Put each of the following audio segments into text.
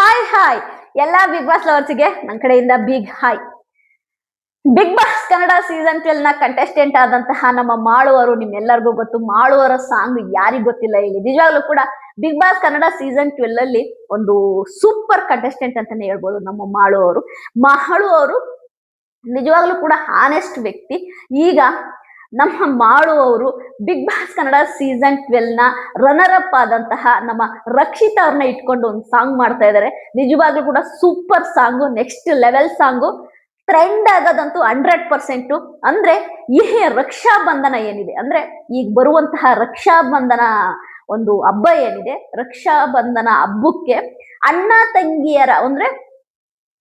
Hi ಎಲ್ಲಾ big boss ಲವರ್ಸ್ಗೆ ನನ್ನ ಕಡೆಯಿಂದ big hi. Big boss Kannada season 12 ನ ಕಂಟೆಸ್ಟೆಂಟ್ ಆದಂತಹ ನಮ್ಮ ಮಾಳುವರು ನಿಮ್ಮೆಲ್ಲರಿಗೂ ಗೊತ್ತು. ಮಾಳುವರ ಸಾಂಗ್ ಯಾರಿಗ್ ಗೊತ್ತಿಲ್ಲ ಹೇಳಿ. ನಿಜವಾಗ್ಲೂ ಕೂಡ ಬಿಗ್ ಬಾಸ್ ಕನ್ನಡ ಸೀಸನ್ 12 ಅಲ್ಲಿ ಒಂದು ಸೂಪರ್ ಕಂಟೆಸ್ಟೆಂಟ್ ಅಂತಾನೆ ಹೇಳ್ಬೋದು ನಮ್ಮ ಮಾಳು ಅವರು ನಿಜವಾಗ್ಲೂ ಕೂಡ ಹಾನೆಸ್ಟ್ ವ್ಯಕ್ತಿ. ಈಗ ನಮ್ಮ ಮಾಳು ಅವರು ಬಿಗ್ ಬಾಸ್ ಕನ್ನಡ ಸೀಸನ್ 12 ನ ರನ್ನರ್ ಅಪ್ ಆದಂತಹ ನಮ್ಮ ರಕ್ಷಿತ್ ಅವ್ರನ್ನ ಇಟ್ಕೊಂಡು ಒಂದು ಸಾಂಗ್ ಮಾಡ್ತಾ ಇದ್ದಾರೆ. ನಿಜವಾಗ್ಲೂ ಕೂಡ super song, next level song, trend ಆಗೋದಂತೂ 100%. ಅಂದ್ರೆ ಈ ರಕ್ಷಾ ಬಂಧನ ಏನಿದೆ ಅಂದ್ರೆ ಈಗ ಬರುವಂತಹ ರಕ್ಷಾ ಬಂಧನ ಒಂದು ಹಬ್ಬ ಏನಿದೆ, ರಕ್ಷಾ ಬಂಧನ ಹಬ್ಬಕ್ಕೆ ಅಣ್ಣ ತಂಗಿಯರ ಅಂದ್ರೆ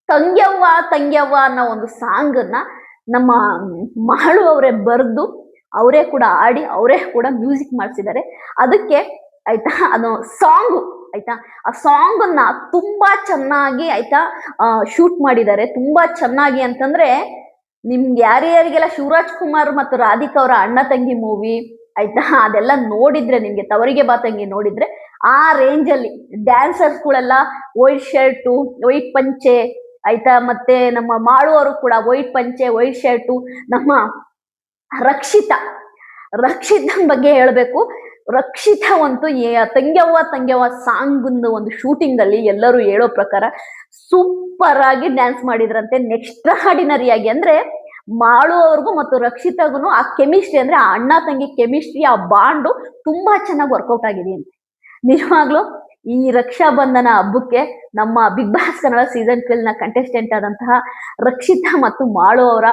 ತಂಗ್ಯವ್ವ ತಂಗ್ಯವ್ವ ಅನ್ನೋ ಒಂದು ಸಾಂಗ್ ನ ನಮ್ಮ ಮಾಳು ಅವರೇ ಬರೆದು ಅವರೇ ಕೂಡ ಆಡಿ ಅವರೇ ಕೂಡ ಮ್ಯೂಸಿಕ್ ಮಾಡಿಸಿದ್ದಾರೆ. ಅದಕ್ಕೆ ಆಯ್ತಾ ಅದು ಸಾಂಗ್ ಆಯ್ತಾ, ಆ ಸಾಂಗ್ ಅನ್ನ ತುಂಬಾ ಚೆನ್ನಾಗಿ ಆಯ್ತಾ ಶೂಟ್ ಮಾಡಿದ್ದಾರೆ. ತುಂಬಾ ಚೆನ್ನಾಗಿ ಅಂತಂದ್ರೆ ನಿಮ್ಗೆ ಯಾರ್ಯಾರಿಗೆಲ್ಲ ಶಿವರಾಜ್ ಕುಮಾರ್ ಮತ್ತು ರಾಧಿಕಾ ಅವರ ಅಣ್ಣ ತಂಗಿ ಮೂವಿ ಆಯ್ತಾ ಅದೆಲ್ಲ ನೋಡಿದ್ರೆ, ನಿಮ್ಗೆ ತವರಿಗೆ ಬಾತಂಗಿ ನೋಡಿದ್ರೆ ಆ ರೇಂಜ್ ಅಲ್ಲಿ ಡ್ಯಾನ್ಸರ್ಸ್ ಗಳೆಲ್ಲ ವೈಟ್ ಶರ್ಟು ವೈಟ್ ಪಂಚೆ ಆಯ್ತಾ, ಮತ್ತೆ ನಮ್ಮ ಮಾಳುವರು ಕೂಡ ವೈಟ್ ಪಂಚೆ ವೈಟ್ ಶರ್ಟು. ನಮ್ಮ ರಕ್ಷಿತ ಬಗ್ಗೆ ಹೇಳ್ಬೇಕು. ರಕ್ಷಿತ ಒಂದು ತಂಗ್ಯವ್ವ ಸಾಂಗ್ ಒಂದು ಶೂಟಿಂಗ್ ಅಲ್ಲಿ ಎಲ್ಲರೂ ಹೇಳೋ ಪ್ರಕಾರ ಸೂಪರ್ ಆಗಿ ಡ್ಯಾನ್ಸ್ ಮಾಡಿದ್ರಂತೆ, ನೆಕ್ಸ್ಟ್ ಆರ್ಡಿನರಿ ಆಗಿ. ಅಂದ್ರೆ ಮಾಳು ಅವ್ರಿಗೂ ಮತ್ತು ರಕ್ಷಿತಗೂ ಆ ಕೆಮಿಸ್ಟ್ರಿ ಅಂದ್ರೆ ಆ ಅಣ್ಣ ತಂಗಿ ಕೆಮಿಸ್ಟ್ರಿ, ಆ ಬಾಂಡು ತುಂಬಾ ಚೆನ್ನಾಗಿ ವರ್ಕೌಟ್ ಆಗಿದೆ ಅಂತ. ನಿಜವಾಗ್ಲೂ ಈ ರಕ್ಷಾ ಬಂಧನ ಹಬ್ಬಕ್ಕೆ ನಮ್ಮ ಬಿಗ್ ಬಾಸ್ ಕನ್ನಡ ಸೀಸನ್ 12 ನ ಕಂಟೆಸ್ಟೆಂಟ್ ಆದಂತಹ ರಕ್ಷಿತಾ ಮತ್ತು ಮಾಳು ಅವರ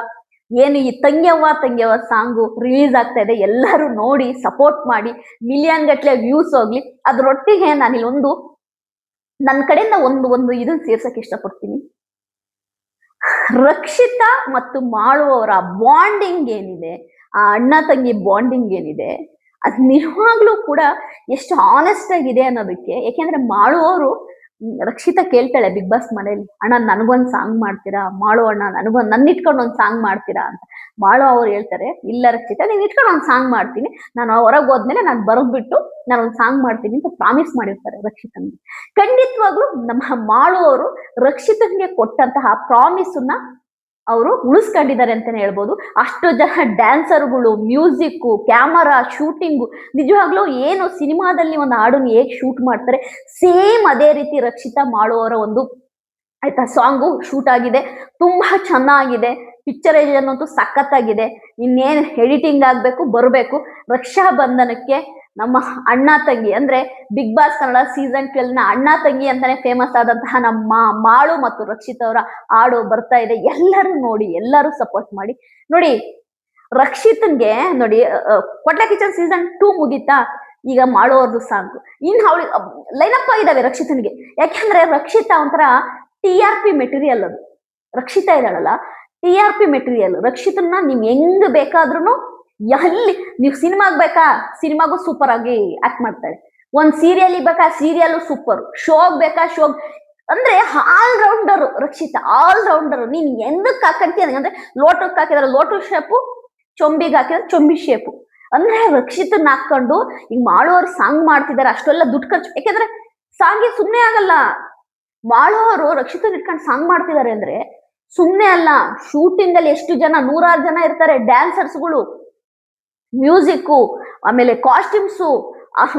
ಏನು ಈ ತಂಗ್ಯವ್ವ ಸಾಂಗು ರಿಲೀಸ್ ಆಗ್ತಾ ಇದೆ. ಎಲ್ಲರೂ ನೋಡಿ ಸಪೋರ್ಟ್ ಮಾಡಿ, ಮಿಲಿಯನ್ ಗಟ್ಲೆ ವ್ಯೂಸ್ ಹೋಗ್ಲಿ. ಅದ್ರೊಟ್ಟಿಗೆ ನಾನು ಒಂದು ನನ್ನ ಕಡೆಯಿಂದ ಒಂದು ಇದನ್ನ ಸೇರ್ಸಕ್ ಇಷ್ಟಪಡ್ತೀನಿ. ರಕ್ಷಿತಾ ಮತ್ತು ಮಾಳು ಅವರ ಬಾಂಡಿಂಗ್ ಏನಿದೆ, ಆ ಅಣ್ಣ ತಂಗಿ ಬಾಂಡಿಂಗ್ ಏನಿದೆ, ಅದ್ ನಿಜವಾಗ್ಲೂ ಕೂಡ ಎಷ್ಟು ಆನೆಸ್ಟ್ ಆಗಿದೆ ಅನ್ನೋದಕ್ಕೆ. ಯಾಕೆಂದ್ರೆ ಮಾಳು ಅವರು ರಕ್ಷಿತಾ ಕೇಳ್ತಾಳೆ ಬಿಗ್ ಬಾಸ್ ಮನೇಲಿ, ಅಣ್ಣ ನನ್ಗೊಂದ್ ಸಾಂಗ್ ಮಾಡ್ತೀರಾ, ಮಾಳು ಅಣ್ಣ ನನ್ನ ಇಟ್ಕೊಂಡು ಒಂದ್ ಸಾಂಗ್ ಮಾಡ್ತೀರಾ ಅಂತ. ಮಾಳು ಅವ್ರು ಹೇಳ್ತಾರೆ, ಇಲ್ಲ ರಕ್ಷಿತಾ ನೀನ್ ಇಟ್ಕೊಂಡು ಒಂದ್ ಸಾಂಗ್ ಮಾಡ್ತೀನಿ, ನಾನು ಹೊರಗೆ ಹೋದ್ಮೇಲೆ ನಾನು ಬರೆದ್ಬಿಟ್ಟು ನಾನು ಒಂದ್ ಸಾಂಗ್ ಮಾಡ್ತೀನಿ ಅಂತ ಪ್ರಾಮಿಸ್ ಮಾಡಿರ್ತಾರೆ ರಕ್ಷಿತನ್ಗೆ. ಖಂಡಿತವಾಗ್ಲೂ ನಮ್ಮ ಮಾಳು ಅವರು ರಕ್ಷಿತನ್ಗೆ ಕೊಟ್ಟಂತಹ ಪ್ರಾಮಿಸ್ ಅವರು ಉಳಿಸ್ಕೊಂಡಿದ್ದಾರೆ ಅಂತಾನೆ ಹೇಳ್ಬೋದು. ಅಷ್ಟು ಜನ ಡ್ಯಾನ್ಸರ್ಗಳು, ಮ್ಯೂಸಿಕ್, ಕ್ಯಾಮರಾ, ಶೂಟಿಂಗು, ನಿಜವಾಗ್ಲೂ ಏನು ಸಿನಿಮಾದಲ್ಲಿ ಒಂದು ಹಾಡನ್ನು ಹೇಗೆ ಶೂಟ್ ಮಾಡ್ತಾರೆ ಸೇಮ್ ಅದೇ ರೀತಿ ರಕ್ಷಿತಾ ಮಾಡುವವರ ಒಂದು ಆಯ್ತಾ ಸಾಂಗು ಶೂಟ್ ಆಗಿದೆ. ತುಂಬಾ ಚೆನ್ನಾಗಿದೆ, ಪಿಕ್ಚರೈಸೇಷನ್ ಅಂತೂ ಸಖತ್ತಾಗಿದೆ. ಇನ್ನೇನು ಎಡಿಟಿಂಗ್ ಆಗ್ಬೇಕು, ಬರಬೇಕು. ರಕ್ಷಾ ಬಂಧನಕ್ಕೆ ನಮ್ಮ ಅಣ್ಣ ತಂಗಿ ಅಂದ್ರೆ ಬಿಗ್ ಬಾಸ್ ಕನ್ನಡ ಸೀಸನ್ 12 ನ ಅಣ್ಣ ತಂಗಿ ಅಂತಾನೆ ಫೇಮಸ್ ಆದಂತಹ ನಮ್ಮ ಮಾಳು ಮತ್ತು ರಕ್ಷಿತ್ ಅವರ ಹಾಡು ಬರ್ತಾ ಇದೆ. ಎಲ್ಲರೂ ನೋಡಿ, ಎಲ್ಲರೂ ಸಪೋರ್ಟ್ ಮಾಡಿ. ನೋಡಿ ರಕ್ಷಿತ್ಗೆ ನೋಡಿ, ಕೊಟ್ಲ ಕಿಚನ್ ಸೀಸನ್ 2 ಮುಗೀತಾ, ಈಗ ಮಾಳು ಅವ್ರದ್ದು ಸಾಂಗ್ ಇನ್ನು ಅವಳಿ ಲೈನಪ್ ಆಗಿದ್ದಾವೆ ರಕ್ಷಿತನ್ಗೆ. ಯಾಕೆಂದ್ರೆ ರಕ್ಷಿತಾ ಒಂಥರ TRP ಮೆಟೀರಿಯಲ್. ಅದು ರಕ್ಷಿತಾ ಇದ್ದಾಳಲ್ಲ, TRP ಮೆಟೀರಿಯಲ್. ರಕ್ಷಿತನ್ನ ನೀವ್ ಹೆಂಗ್ ಬೇಕಾದ್ರೂ, ಎಲ್ಲಿ ನೀವು ಸಿನಿಮಾಗ್ ಬೇಕಾ, ಸಿನಿಮಾಗೂ ಸೂಪರ್ ಆಗಿ ಆಕ್ಟ್ ಮಾಡ್ತಾಳೆ. ಒಂದ್ ಸೀರಿಯಲ್ ಬೇಕಾ, ಸೀರಿಯಲ್ ಸೂಪರ್. ಶೋಗ್ ಬೇಕಾ, ಶೋಗ್. ಅಂದ್ರೆ all rounder Rakshita, all rounder. ನೀನ್ ಎಂದಕ್ ಹಾಕಂತೀಯ ಅಂದ್ರೆ ಲೋಟಕ್ಕೆ ಹಾಕಿದ್ರೆ ಲೋಟಸ್ ಶೇಪು, ಚೊಂಬಿಗೆ ಹಾಕಿದ್ರೆ ಚೊಂಬಿ ಶೇಪು. ಅಂದ್ರೆ ರಕ್ಷಿತನ್ನ ಹಾಕೊಂಡು ಈಗ ಮಾಡುವವರು ಸಾಂಗ್ ಮಾಡ್ತಿದ್ದಾರೆ, ಅಷ್ಟೆಲ್ಲ ದುಡ್ಡು ಖರ್ಚು. ಯಾಕೆಂದ್ರೆ ಸಾಂಗ್ಗೆ ಸುಮ್ಮನೆ ಆಗಲ್ಲ. ಮಾಳುವರು ರಕ್ಷಿತನ್ ಇಟ್ಕೊಂಡು ಸಾಂಗ್ ಮಾಡ್ತಿದ್ದಾರೆ ಅಂದ್ರೆ ಸುಮ್ಮನೆ ಅಲ್ಲ. ಶೂಟಿಂಗ್ ಅಲ್ಲಿ ಎಷ್ಟು ಜನ, 100 ಜನ ಇರ್ತಾರೆ, ಡ್ಯಾನ್ಸರ್ಸ್ಗಳು, ಮ್ಯೂಸಿಕ್ಕು, ಆಮೇಲೆ ಕಾಸ್ಟ್ಯೂಮ್ಸು,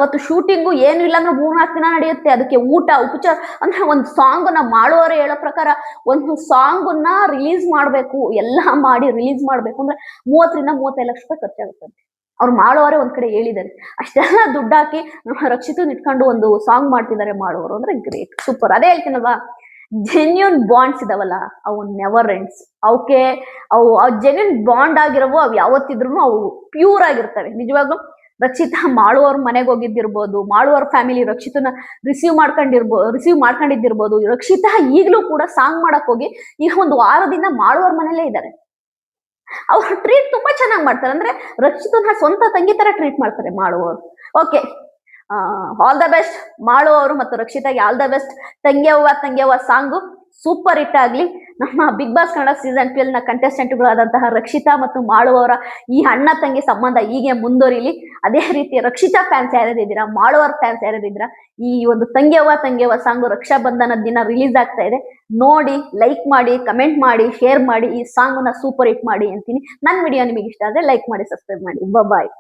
ಮತ್ತು ಶೂಟಿಂಗು ಏನು ಇಲ್ಲ ಅಂದ್ರೆ 3-4 ದಿನ ನಡೆಯುತ್ತೆ. ಅದಕ್ಕೆ ಊಟ ಉಪಚಾರ. ಅಂದ್ರೆ ಒಂದು ಸಾಂಗ್ ನ ಮಾಡುವವರು ಹೇಳೋ ಪ್ರಕಾರ ಒಂದು ಸಾಂಗ್ ನ ರಿಲೀಸ್ ಮಾಡ್ಬೇಕು, ಎಲ್ಲ ಮಾಡಿ ರಿಲೀಸ್ ಮಾಡ್ಬೇಕು ಅಂದ್ರೆ 30-35 ಲಕ್ಷ ರೂಪಾಯಿ ಖರ್ಚಾಗುತ್ತಂತೆ. ಅವ್ರು ಮಾಡುವವರೇ ಒಂದ್ ಕಡೆ ಹೇಳಿದ್ದಾರೆ. ಅಷ್ಟೆಲ್ಲ ದುಡ್ಡು ಹಾಕಿ ನಮ್ಮ ರಕ್ಷಿತನ್ ಇಟ್ಕೊಂಡು ಒಂದು ಸಾಂಗ್ ಮಾಡ್ತಿದ್ದಾರೆ ಮಾಡುವವರು ಅಂದ್ರೆ ಗ್ರೇಟ್, ಸೂಪರ್. ಅದೇ ಹೇಳ್ತೀನಲ್ವಾ, ಜೆನ್ಯೂನ್ ಬಾಂಡ್ಸ್ ಇದಾವಲ್ಲ ಅವು ನೆವರ್ ಎಂಡ್ಸ್. ಅವಕ್ಕೆ ಅವು ಜೆನ್ಯೂನ್ ಬಾಂಡ್ ಆಗಿರೋವು ಅವು ಯಾವತ್ತಿದ್ರು ಅವು ಪ್ಯೂರ್ ಆಗಿರ್ತವೆ. ನಿಜವಾಗ್ಲೂ ರಕ್ಷಿತಾ ಮಾಳುವವ್ರ ಮನೆಗೆ ಹೋಗಿದ್ದಿರ್ಬೋದು, ಮಾಳುವವ್ರ ಫ್ಯಾಮಿಲಿ ರಕ್ಷಿತನ ರಿಸೀವ್ ಮಾಡ್ಕೊಂಡಿದ್ದಿರ್ಬೋದು. ರಕ್ಷಿತಾ ಈಗಲೂ ಕೂಡ ಸಾಂಗ್ ಮಾಡಕ್ ಹೋಗಿ ಈಗ ಒಂದು ವಾರದಿಂದ ಮಾಳುವವ್ರ ಮನೇಲೇ ಇದ್ದಾರೆ. ಅವ್ರು ಟ್ರೀಟ್ ತುಂಬಾ ಚೆನ್ನಾಗಿ ಮಾಡ್ತಾರೆ. ಅಂದ್ರೆ ರಕ್ಷಿತನ ಸ್ವಂತ ತಂಗಿ ತರ ಟ್ರೀಟ್ ಮಾಡ್ತಾರೆ ಮಾಡುವವರು. Okay, all the best Malu ಅವರು ಮತ್ತು ರಕ್ಷಿತಾಗೆ ಆಲ್ ದ ಬೆಸ್ಟ್. ತಂಗ್ಯವ್ವ ಸಾಂಗು ಸೂಪರ್ ಹಿಟ್ ಆಗ್ಲಿ. ನಮ್ಮ ಬಿಗ್ ಬಾಸ್ ಕನ್ನಡ ಸೀಸನ್ 12 ನ ಕಂಟೆಸ್ಟೆಂಟ್ಗಳಾದಂತಹ ರಕ್ಷಿತಾ ಮತ್ತು ಮಾಳು ಅವರ ಈ ಅಣ್ಣ ತಂಗಿ ಸಂಬಂಧ ಹೀಗೆ ಮುಂದುವರಿಲಿ. ಅದೇ ರೀತಿ ರಕ್ಷಿತಾ ಫ್ಯಾನ್ಸ್ ಯಾರ್ಯಾರಿದ್ದೀರಾ, ಮಾಳು ಅವ್ರ ಫ್ಯಾನ್ಸ್ ಯಾರ್ಯಾರಿದ್ದೀರಾ, ಈ ಒಂದು ತಂಗ್ಯವ್ವ ಸಾಂಗು ರಕ್ಷಾ ಬಂಧನ ದಿನ ರಿಲೀಸ್ ಆಗ್ತಾ ಇದೆ. ನೋಡಿ, ಲೈಕ್ ಮಾಡಿ, ಕಮೆಂಟ್ ಮಾಡಿ, ಶೇರ್ ಮಾಡಿ, ಈ ಸಾಂಗ್ ನ ಸೂಪರ್ ಹಿಟ್ ಮಾಡಿ ಅಂತೀನಿ. ನನ್ನ ವಿಡಿಯೋ ನಿಮಗೆ ಇಷ್ಟ ಆದ್ರೆ ಲೈಕ್ ಮಾಡಿ, ಸಬ್ಸ್ಕ್ರೈಬ್ ಮಾಡಿ. ಬಾಯ್.